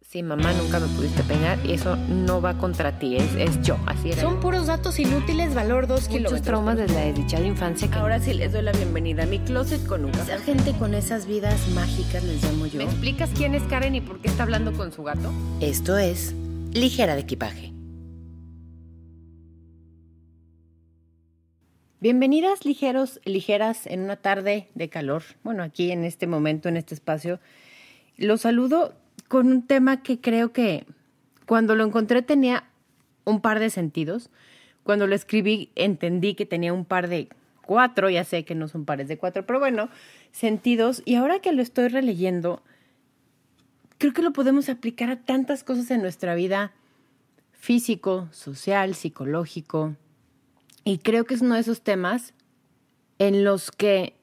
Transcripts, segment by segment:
Sí, mamá, nunca me pudiste peinar y eso no va contra ti, es yo, así era. Son puros datos inútiles, valor 2 kilómetros. Muchos traumas desde la desdichada infancia que... Ahora sí les doy la bienvenida a mi closet con un café. Esa gente con esas vidas mágicas les llamo yo. ¿Me explicas quién es Karen y por qué está hablando con su gato? Esto es Ligera de Equipaje. Bienvenidas, ligeros, ligeras, en una tarde de calor. Bueno, aquí en este momento, en este espacio, los saludo con un tema que creo que cuando lo encontré tenía un par de sentidos. Cuando lo escribí entendí que tenía un par de 4, ya sé que no son pares de 4, pero bueno, sentidos. Y ahora que lo estoy releyendo, creo que lo podemos aplicar a tantas cosas en nuestra vida, físico, social, psicológico. Y creo que es uno de esos temas en los que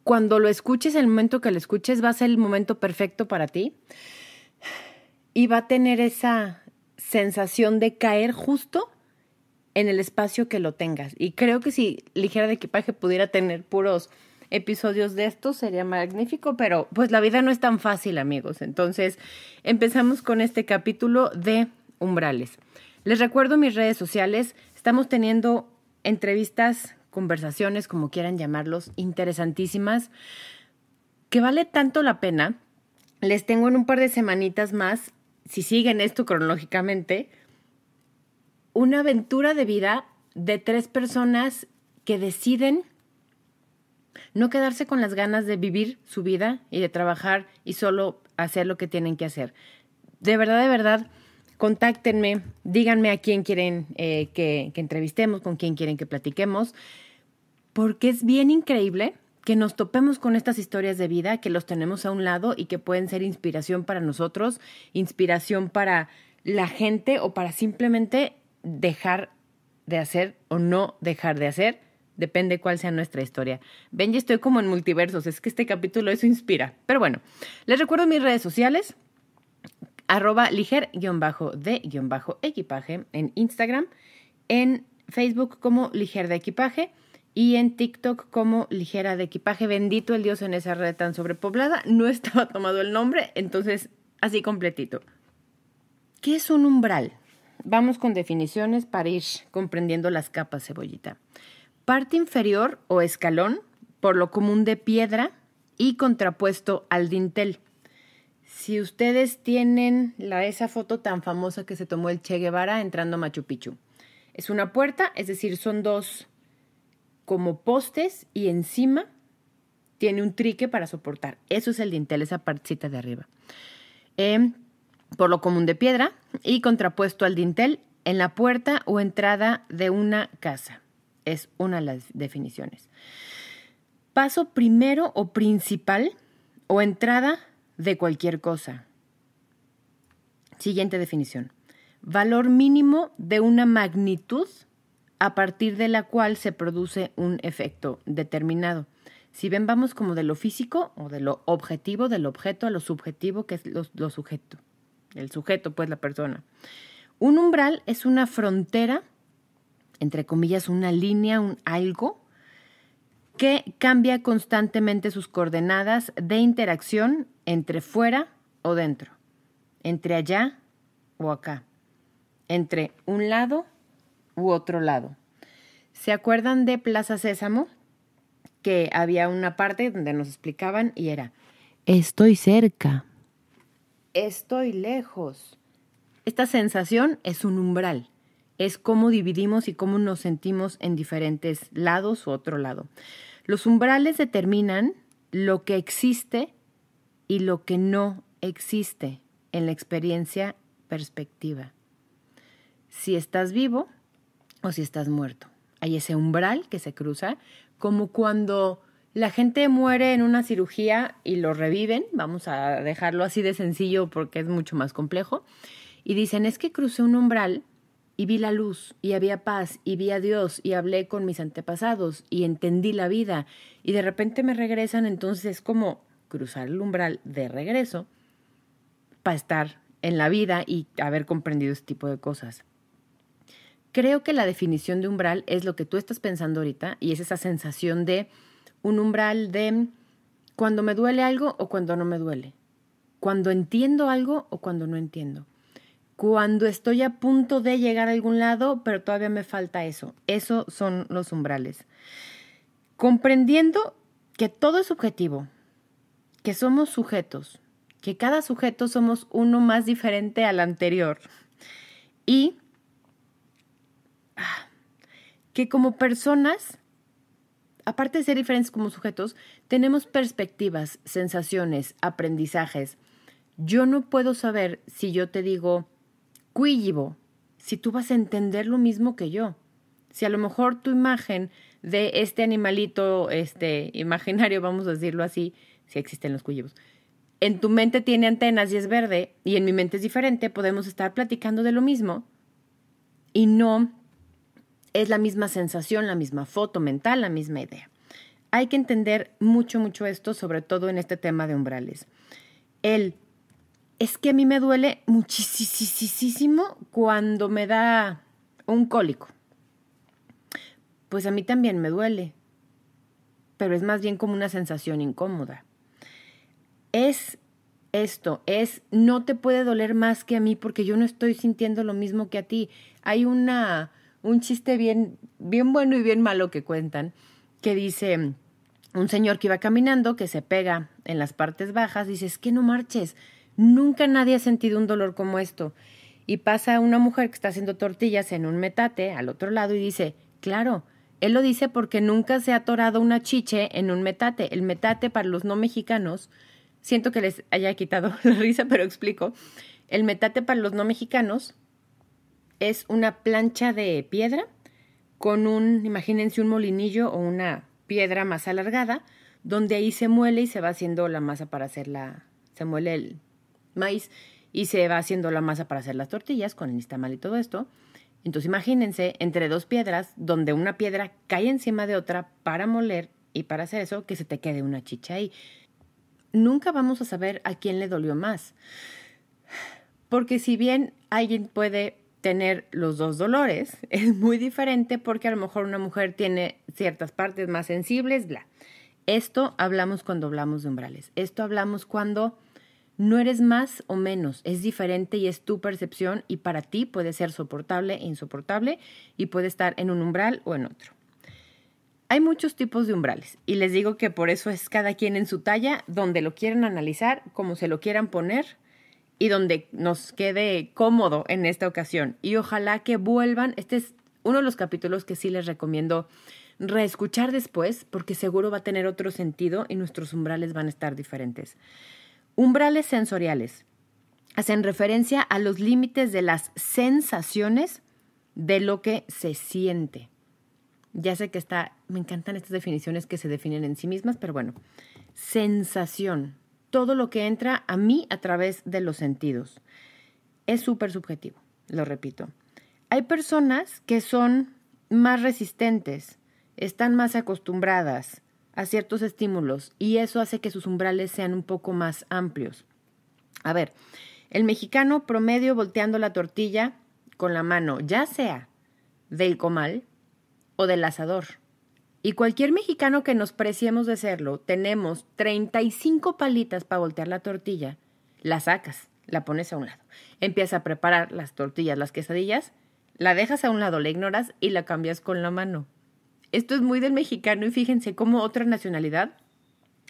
cuando lo escuches, el momento que lo escuches, va a ser el momento perfecto para ti y va a tener esa sensación de caer justo en el espacio que lo tengas. Y creo que si Ligera de Equipaje pudiera tener puros episodios de esto, sería magnífico, pero pues la vida no es tan fácil, amigos. Entonces, empezamos con este capítulo de umbrales. Les recuerdo mis redes sociales. Estamos teniendo entrevistas, conversaciones, como quieran llamarlos, interesantísimas, que vale tanto la pena. Les tengo en un par de semanitas más, si siguen esto cronológicamente, una aventura de vida de 3 personas que deciden no quedarse con las ganas de vivir su vida y de trabajar y solo hacer lo que tienen que hacer. De verdad, contáctenme, díganme a quién quieren que entrevistemos, con quién quieren que platiquemos, porque es bien increíble que nos topemos con estas historias de vida, que los tenemos a un lado y que pueden ser inspiración para nosotros, inspiración para la gente o para simplemente dejar de hacer o no dejar de hacer, depende cuál sea nuestra historia. Ven, ya estoy como en multiversos, es que este capítulo eso inspira. Pero bueno, les recuerdo mis redes sociales, @liger_de_equipaje en Instagram, en Facebook como Ligera de Equipaje y en TikTok como Ligera de Equipaje. Bendito el Dios en esa red tan sobrepoblada. No estaba tomado el nombre, entonces así completito. ¿Qué es un umbral? Vamos con definiciones para ir comprendiendo las capas, cebollita. Parte inferior o escalón, por lo común de piedra y contrapuesto al dintel. Si ustedes tienen esa foto tan famosa que se tomó el Che Guevara entrando a Machu Picchu. Es una puerta, es decir, son 2 como postes y encima tiene un trique para soportar. Eso es el dintel, esa partecita de arriba. Por lo común de piedra y contrapuesto al dintel en la puerta o entrada de una casa. Es una de las definiciones. Paso primero o principal o entrada de cualquier cosa. Siguiente definición. Valor mínimo de una magnitud a partir de la cual se produce un efecto determinado. Si ven, vamos como de lo físico o de lo objetivo, del objeto a lo subjetivo, que es lo sujeto. El sujeto, pues la persona. Un umbral es una frontera, entre comillas, una línea, un algo, que cambia constantemente sus coordenadas de interacción entre fuera o dentro, entre allá o acá, entre un lado u otro lado. ¿Se acuerdan de Plaza Sésamo? Que había una parte donde nos explicaban y era: estoy cerca, estoy lejos. Esta sensación es un umbral. Es cómo dividimos y cómo nos sentimos en diferentes lados u otro lado. Los umbrales determinan lo que existe y lo que no existe en la experiencia perspectiva. Si estás vivo o si estás muerto. Hay ese umbral que se cruza, como cuando la gente muere en una cirugía y lo reviven, vamos a dejarlo así de sencillo porque es mucho más complejo, y dicen, es que crucé un umbral y vi la luz, y había paz, y vi a Dios, y hablé con mis antepasados, y entendí la vida, y de repente me regresan. Entonces es como cruzar el umbral de regreso para estar en la vida y haber comprendido este tipo de cosas. Creo que la definición de umbral es lo que tú estás pensando ahorita, y es esa sensación de un umbral de cuando me duele algo o cuando no me duele. cuando entiendo algo o cuando no entiendo. Cuando estoy a punto de llegar a algún lado, pero todavía me falta eso. Esos son los umbrales. Comprendiendo que todo es subjetivo, que somos sujetos, que cada sujeto somos uno más diferente al anterior y que como personas, aparte de ser diferentes como sujetos, tenemos perspectivas, sensaciones, aprendizajes. Yo no puedo saber si yo te digo cuigibo, si tú vas a entender lo mismo que yo. Si a lo mejor tu imagen de este animalito imaginario, vamos a decirlo así, si existen los cuyibos, en tu mente tiene antenas y es verde, y en mi mente es diferente, podemos estar platicando de lo mismo y no es la misma sensación, la misma foto mental, la misma idea. Hay que entender mucho, mucho esto, sobre todo en este tema de umbrales. Es que a mí me duele muchísimo cuando me da un cólico. Pues a mí también me duele, pero es más bien como una sensación incómoda. No te puede doler más que a mí porque yo no estoy sintiendo lo mismo que a ti. Hay un chiste bien bueno y bien malo que cuentan, que dice un señor que iba caminando, que se pega en las partes bajas, dice, es que no marches, nunca nadie ha sentido un dolor como esto. Y pasa una mujer que está haciendo tortillas en un metate al otro lado y dice, claro, él lo dice porque nunca se ha atorado una chiche en un metate. El metate para los no mexicanos, siento que les haya quitado la risa, pero explico. El metate para los no mexicanos es una plancha de piedra con imagínense un molinillo o una piedra más alargada, donde ahí se muele y se va haciendo la masa para se muele el maíz y se va haciendo la masa para hacer las tortillas con el nixtamal y todo esto. Entonces imagínense entre dos piedras, donde una piedra cae encima de otra para moler y para hacer eso, que se te quede una chicha ahí. Nunca vamos a saber a quién le dolió más. Porque si bien alguien puede tener los dos dolores, es muy diferente porque a lo mejor una mujer tiene ciertas partes más sensibles, bla. Esto hablamos cuando hablamos de umbrales. Esto hablamos cuando no eres más o menos, es diferente y es tu percepción y para ti puede ser soportable e insoportable y puede estar en un umbral o en otro. Hay muchos tipos de umbrales y les digo que por eso es cada quien en su talla, donde lo quieran analizar, como se lo quieran poner y donde nos quede cómodo en esta ocasión. Y ojalá que vuelvan, este es uno de los capítulos que sí les recomiendo reescuchar después porque seguro va a tener otro sentido y nuestros umbrales van a estar diferentes. Umbrales sensoriales hacen referencia a los límites de las sensaciones de lo que se siente. Ya sé que me encantan estas definiciones que se definen en sí mismas, pero bueno, sensación, todo lo que entra a mí a través de los sentidos. Es súper subjetivo, lo repito. Hay personas que son más resistentes, están más acostumbradas a ciertos estímulos y eso hace que sus umbrales sean un poco más amplios. A ver, el mexicano promedio volteando la tortilla con la mano, ya sea del comal o del asador. Y cualquier mexicano que nos preciemos de serlo, tenemos 35 palitas para voltear la tortilla, la sacas, la pones a un lado. Empiezas a preparar las tortillas, las quesadillas, la dejas a un lado, la ignoras y la cambias con la mano. Esto es muy del mexicano y fíjense cómo otra nacionalidad,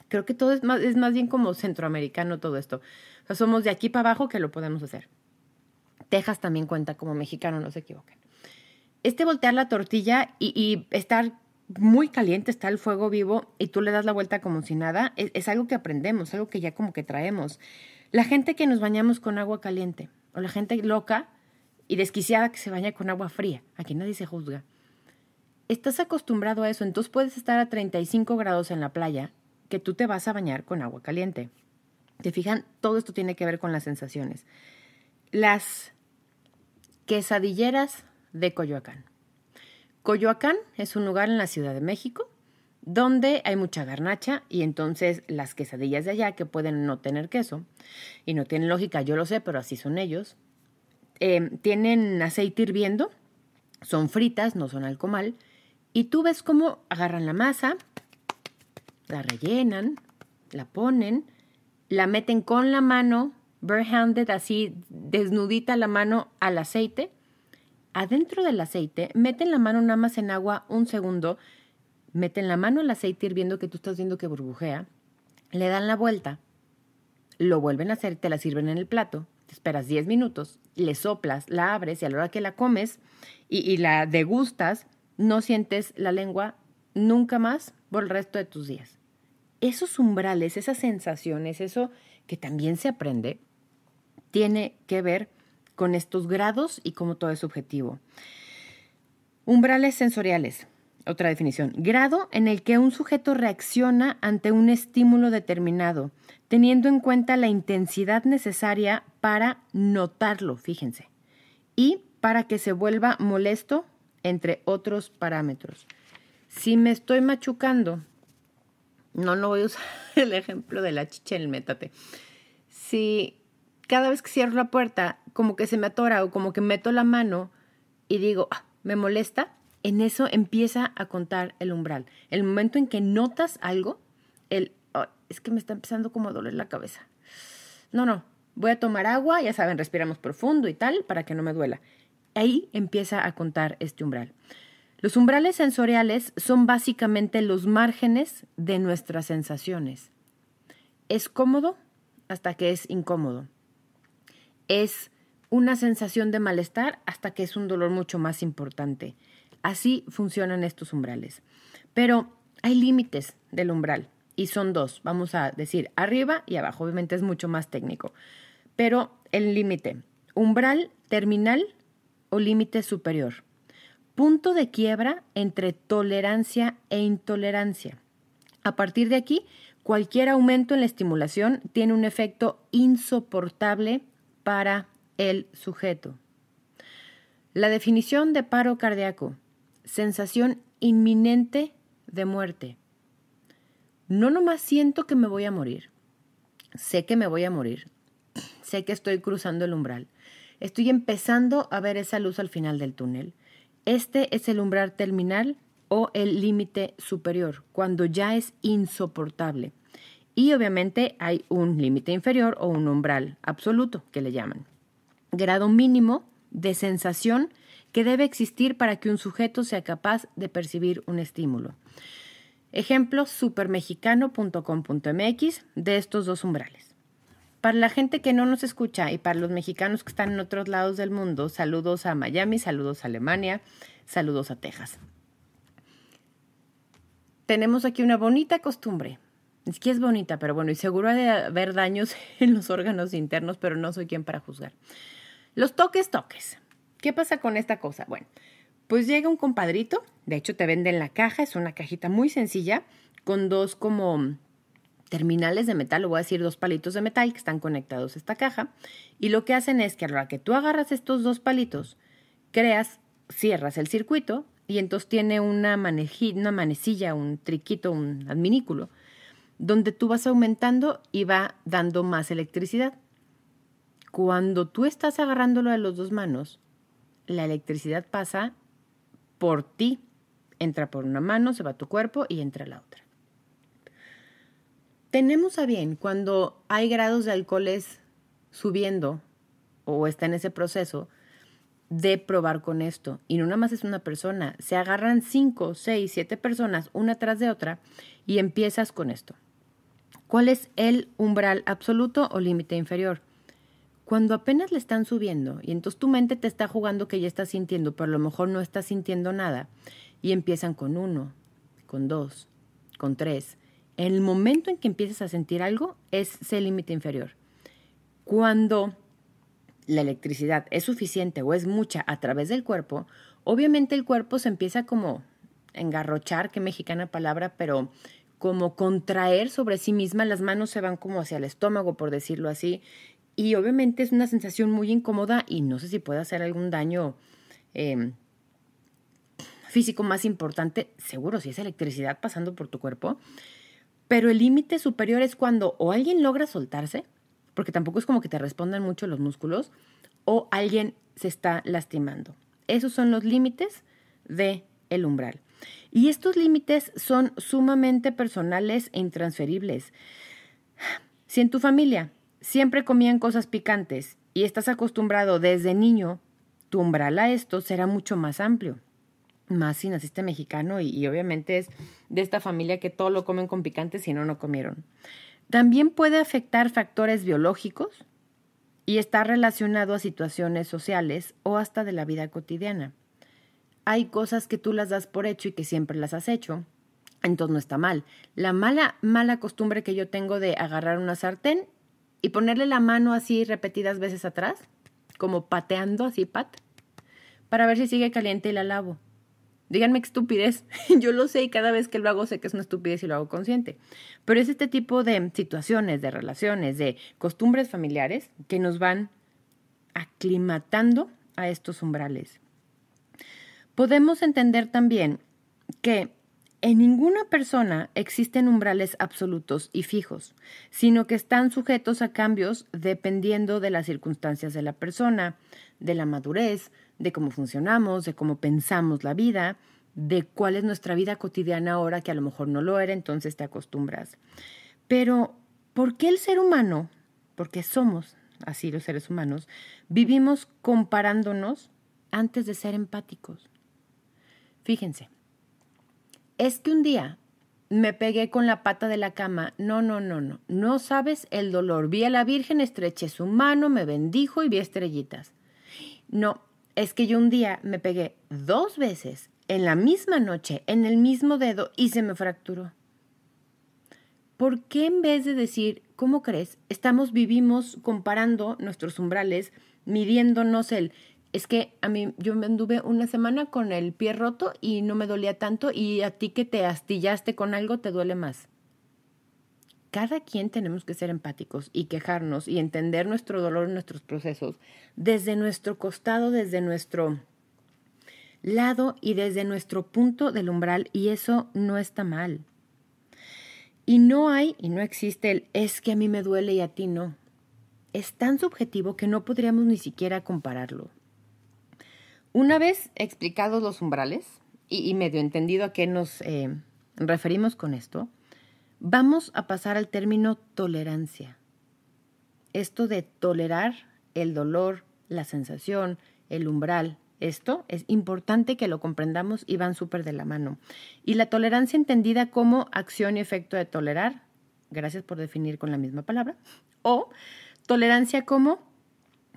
creo que todo es más bien como centroamericano todo esto. O sea, somos de aquí para abajo que lo podemos hacer. Texas también cuenta como mexicano, no se equivoquen. Voltear la tortilla y estar muy caliente, está el fuego vivo y tú le das la vuelta como si nada, es algo que aprendemos, algo que ya como que traemos. La gente que nos bañamos con agua caliente o la gente loca y desquiciada que se baña con agua fría, aquí nadie se juzga. Estás acostumbrado a eso, entonces puedes estar a 35 grados en la playa que tú te vas a bañar con agua caliente. ¿Te fijan? Todo esto tiene que ver con las sensaciones. Las quesadilleras de Coyoacán. Coyoacán es un lugar en la Ciudad de México donde hay mucha garnacha y entonces las quesadillas de allá que pueden no tener queso y no tienen lógica, yo lo sé, pero así son ellos. Tienen aceite hirviendo, son fritas, no son al comal y tú ves cómo agarran la masa, la rellenan, la ponen la meten con la mano, barehanded, así desnudita la mano al aceite. Adentro del aceite, meten la mano nada más en agua un segundo, meten la mano al aceite hirviendo que tú estás viendo que burbujea, le dan la vuelta, lo vuelven a hacer, te la sirven en el plato, te esperas 10 minutos, le soplas, la abres y a la hora que la comes y la degustas, no sientes la lengua nunca más por el resto de tus días. Esos umbrales, esas sensaciones, eso que también se aprende, tiene que ver con estos grados y cómo todo es subjetivo. Umbrales sensoriales, otra definición. Grado en el que un sujeto reacciona ante un estímulo determinado, teniendo en cuenta la intensidad necesaria para notarlo, fíjense, y para que se vuelva molesto, entre otros parámetros. Si me estoy machucando, no voy a usar el ejemplo de la chicha en el métate. Si cada vez que cierro la puerta, como que se me atora o como que meto la mano y digo, me molesta, en eso empieza a contar el umbral. El momento en que notas algo, es que me está empezando como a doler la cabeza. No, voy a tomar agua, ya saben, respiramos profundo y tal, para que no me duela. Ahí empieza a contar este umbral. Los umbrales sensoriales son básicamente los márgenes de nuestras sensaciones. Es cómodo hasta que es incómodo. Es una sensación de malestar hasta que es un dolor mucho más importante. Así funcionan estos umbrales. Pero hay límites del umbral y son dos. Vamos a decir arriba y abajo. Obviamente es mucho más técnico. Pero el límite, umbral terminal o límite superior. Punto de quiebra entre tolerancia e intolerancia. A partir de aquí, cualquier aumento en la estimulación tiene un efecto insoportable para el sujeto. La definición de paro cardíaco: sensación inminente de muerte. No nomás siento que me voy a morir, sé que me voy a morir, sé que estoy cruzando el umbral, estoy empezando a ver esa luz al final del túnel. Este es el umbral terminal o el límite superior, cuando ya es insoportable. Y obviamente hay un límite inferior o un umbral absoluto, que le llaman. Grado mínimo de sensación que debe existir para que un sujeto sea capaz de percibir un estímulo. Ejemplo, supermexicano.com.mx de estos dos umbrales. Para la gente que no nos escucha y para los mexicanos que están en otros lados del mundo, saludos a Miami, saludos a Alemania, saludos a Texas. Tenemos aquí una bonita costumbre. Es que es bonita, pero bueno, y seguro ha de haber daños en los órganos internos, pero no soy quien para juzgar. Los toques. ¿Qué pasa con esta cosa? Bueno, pues llega un compadrito, de hecho te venden la caja, es una cajita muy sencilla, con dos como terminales de metal, o voy a decir dos palitos de metal que están conectados a esta caja, y lo que hacen es que a la hora que tú agarras estos dos palitos, cierras el circuito, y entonces tiene una manecilla, un triquito, un adminículo, donde tú vas aumentando y va dando más electricidad. Cuando tú estás agarrándolo de las dos manos, la electricidad pasa por ti. Entra por una mano, se va a tu cuerpo y entra a la otra. Tenemos a bien cuando hay grados de alcoholes subiendo o está en ese proceso de probar con esto. Y no nada más es una persona, se agarran 5, 6, 7 personas una tras de otra y empiezas con esto. ¿Cuál es el umbral absoluto o límite inferior? Cuando apenas le están subiendo y entonces tu mente te está jugando que ya estás sintiendo, pero a lo mejor no estás sintiendo nada, y empiezan con 1, con 2, con 3. En el momento en que empiezas a sentir algo, es ese límite inferior. Cuando la electricidad es suficiente o es mucha a través del cuerpo, obviamente el cuerpo se empieza como a engarrochar, qué mexicana palabra, pero como contraer sobre sí misma, las manos se van como hacia el estómago, por decirlo así, y obviamente es una sensación muy incómoda y no sé si puede hacer algún daño físico más importante, seguro si es electricidad pasando por tu cuerpo, pero el límite superior es cuando o alguien logra soltarse, porque tampoco es como que te respondan mucho los músculos, o alguien se está lastimando. Esos son los límites del umbral. Y estos límites son sumamente personales e intransferibles. Si en tu familia siempre comían cosas picantes y estás acostumbrado desde niño, tu umbral a esto será mucho más amplio. Más si naciste mexicano y obviamente es de esta familia que todo lo comen con picante, si no, no comieron. También puede afectar factores biológicos y está relacionado a situaciones sociales o hasta de la vida cotidiana. Hay cosas que tú las das por hecho y que siempre las has hecho, entonces no está mal. La mala costumbre que yo tengo de agarrar una sartén y ponerle la mano así repetidas veces atrás, como pateando así, para ver si sigue caliente y la lavo. Díganme qué estupidez. Yo lo sé y cada vez que lo hago sé que es una estupidez y lo hago consciente. Pero es este tipo de situaciones, de relaciones, de costumbres familiares que nos van aclimatando a estos umbrales. Podemos entender también que en ninguna persona existen umbrales absolutos y fijos, sino que están sujetos a cambios dependiendo de las circunstancias de la persona, de la madurez, de cómo funcionamos, de cómo pensamos la vida, de cuál es nuestra vida cotidiana ahora, que a lo mejor no lo era, entonces te acostumbras. Pero, ¿por qué el ser humano, porque somos así los seres humanos, vivimos comparándonos antes de ser empáticos? Fíjense, es que un día me pegué con la pata de la cama. No sabes el dolor. Vi a la Virgen, estreché su mano, me bendijo y vi estrellitas. No, es que yo un día me pegué 2 veces en la misma noche, en el mismo dedo y se me fracturó. ¿Por qué en vez de decir, ¿cómo crees? Vivimos comparando nuestros umbrales, midiéndonos es que yo me anduve una semana con el pie roto y no me dolía tanto y a ti que te astillaste con algo te duele más. Cada quien tenemos que ser empáticos y quejarnos y entender nuestro dolor, nuestros procesos, desde nuestro costado, desde nuestro lado y desde nuestro punto del umbral, y eso no está mal. Y no existe es que a mí me duele y a ti no. Es tan subjetivo que no podríamos ni siquiera compararlo. Una vez explicados los umbrales y medio entendido a qué nos referimos con esto, vamos a pasar al término tolerancia. Esto de tolerar el dolor, la sensación, el umbral, esto es importante que lo comprendamos y van súper de la mano. Y la tolerancia entendida como acción y efecto de tolerar, gracias por definir con la misma palabra, o tolerancia como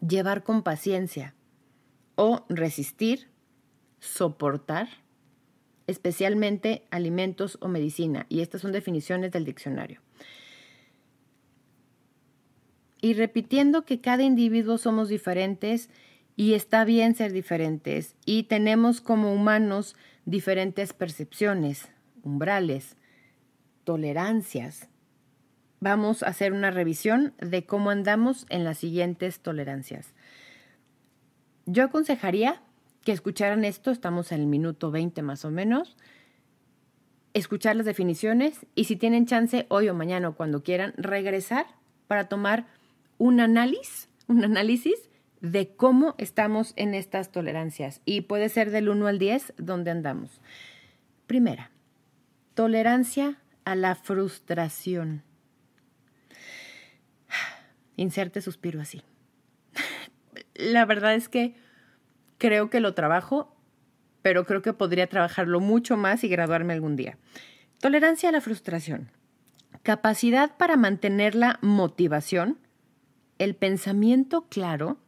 llevar con paciencia o resistir, soportar, especialmente alimentos o medicina. Y estas son definiciones del diccionario. Y repitiendo que cada individuo somos diferentes y está bien ser diferentes y tenemos como humanos diferentes percepciones, umbrales, tolerancias. Vamos a hacer una revisión de cómo andamos en las siguientes tolerancias. Yo aconsejaría que escucharan esto, estamos en el minuto 20 más o menos, escuchar las definiciones y si tienen chance hoy o mañana o cuando quieran, regresar para tomar un análisis de cómo estamos en estas tolerancias y puede ser del 1 al 10 donde andamos. Primera, tolerancia a la frustración. Inserte suspiro así. La verdad es que creo que lo trabajo, pero creo que podría trabajarlo mucho más y graduarme algún día. Tolerancia a la frustración. Capacidad para mantener la motivación, el pensamiento claro,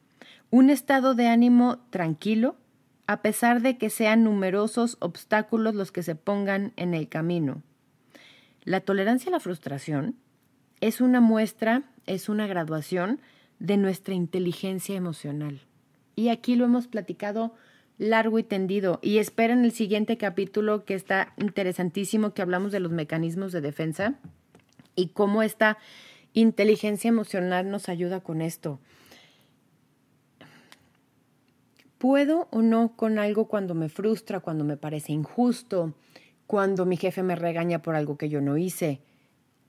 un estado de ánimo tranquilo, a pesar de que sean numerosos obstáculos los que se pongan en el camino. La tolerancia a la frustración es una muestra, es una graduación de nuestra inteligencia emocional. Y aquí lo hemos platicado largo y tendido. Y esperen el siguiente capítulo que está interesantísimo, que hablamos de los mecanismos de defensa y cómo esta inteligencia emocional nos ayuda con esto. ¿Puedo o no con algo cuando me frustra, cuando me parece injusto, cuando mi jefe me regaña por algo que yo no hice?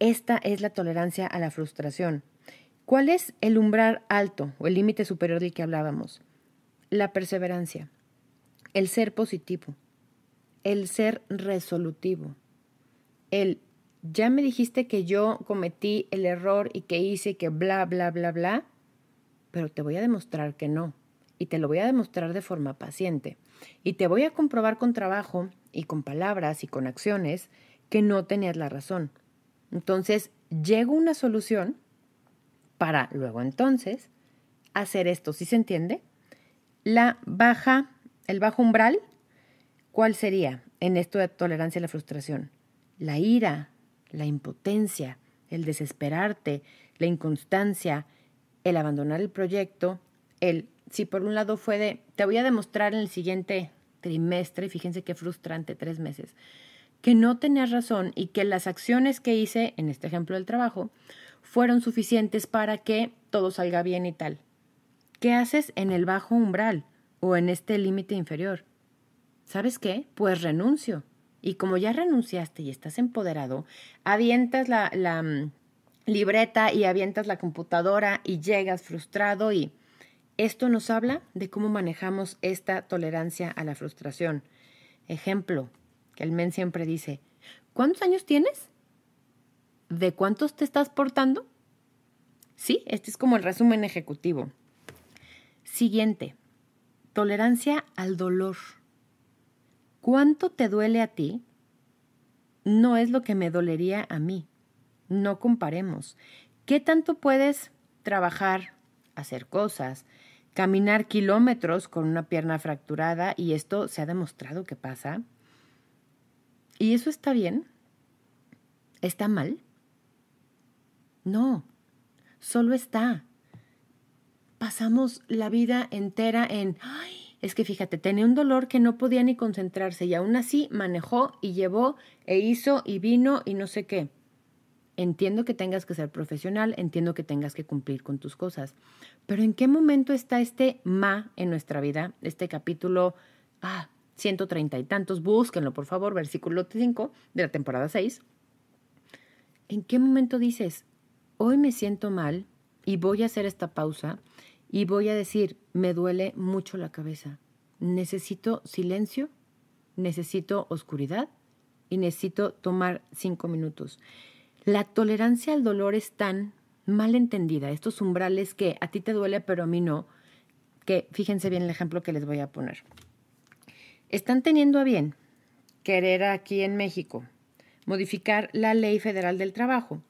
Esta es la tolerancia a la frustración. ¿Cuál es el umbral alto o el límite superior del que hablábamos? La perseverancia, el ser positivo, el ser resolutivo, el ya me dijiste que yo cometí el error y que hice que bla, bla, bla, bla, pero te voy a demostrar que no. Y te lo voy a demostrar de forma paciente. Y te voy a comprobar con trabajo y con palabras y con acciones que no tenías la razón. Entonces, llego a una solución para luego entonces hacer esto. ¿Sí se entiende? El bajo umbral, ¿cuál sería en esto de tolerancia a la frustración? La ira, la impotencia, el desesperarte, la inconstancia, el abandonar el proyecto, si por un lado fue te voy a demostrar en el siguiente trimestre, fíjense qué frustrante, 3 meses, que no tenías razón y que las acciones que hice, en este ejemplo del trabajo, fueron suficientes para que todo salga bien y tal. ¿Qué haces en el bajo umbral o en este límite inferior? ¿Sabes qué? Pues renuncio. Y como ya renunciaste y estás empoderado, avientas la libreta y avientas la computadora y llegas frustrado y esto nos habla de cómo manejamos esta tolerancia a la frustración. Ejemplo, que el men siempre dice, ¿cuántos años tienes? ¿De cuántos te estás portando? Sí, este es como el resumen ejecutivo. Siguiente, tolerancia al dolor. ¿Cuánto te duele a ti? No es lo que me dolería a mí. No comparemos. ¿Qué tanto puedes trabajar, hacer cosas, caminar kilómetros con una pierna fracturada? Y esto se ha demostrado que pasa. ¿Y eso está bien? ¿Está mal? No, solo está. Pasamos la vida entera es que fíjate, tenía un dolor que no podía ni concentrarse y aún así manejó y llevó e hizo y vino y no sé qué. Entiendo que tengas que ser profesional, entiendo que tengas que cumplir con tus cosas, pero ¿en qué momento está este en nuestra vida? Este capítulo 130 y tantos, búsquenlo por favor, versículo 5 de la temporada 6. ¿En qué momento dices, hoy me siento mal y voy a hacer esta pausa y voy a decir, me duele mucho la cabeza, necesito silencio, necesito oscuridad y necesito tomar 5 minutos? La tolerancia al dolor es tan mal entendida, estos umbrales que a ti te duele pero a mí no, que fíjense bien el ejemplo que les voy a poner. Están teniendo a bien querer aquí en México modificar la Ley Federal del Trabajo.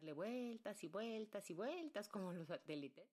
darle vueltas y vueltas y vueltas como los satélites.